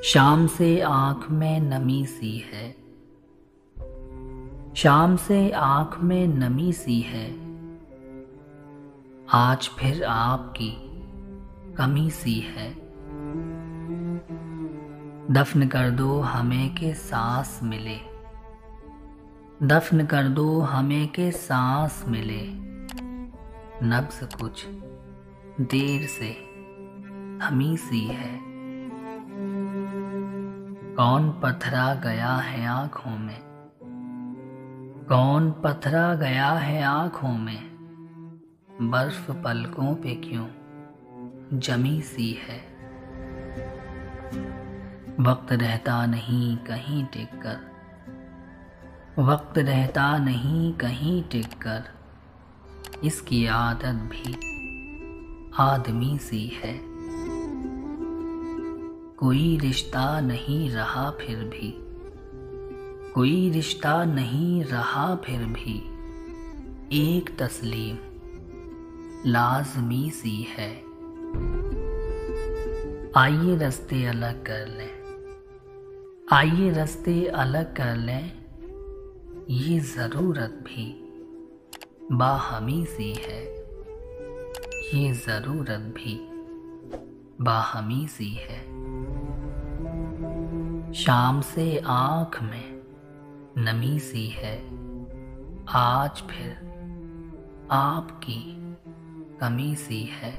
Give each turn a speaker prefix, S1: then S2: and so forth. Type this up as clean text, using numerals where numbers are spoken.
S1: शाम से आँख में नमी सी है, शाम से आँख में नमी सी है, आज फिर आपकी कमी सी है। दफन कर दो हमें के सांस मिले, दफन कर दो हमें के सांस मिले, नब्ज़ कुछ देर से थमी सी है। कौन पथरा गया है आँखों में, कौन पथरा गया है आँखों में, बर्फ पलकों पे क्यों जमी सी है। वक्त रहता नहीं कहीं टिक कर, वक्त रहता नहीं कहीं टिक कर, इसकी आदत भी आदमी सी है। कोई रिश्ता नहीं रहा फिर भी, कोई रिश्ता नहीं रहा फिर भी, एक तस्लीम लाज़मी सी है। आइए रास्ते अलग कर लें, आइए रास्ते अलग कर लें, ये ज़रूरत भी बाहमी सी है, ये ज़रूरत भी बाहमी सी है। शाम से आँख में नमी सी है, आज फिर आपकी कमी सी है।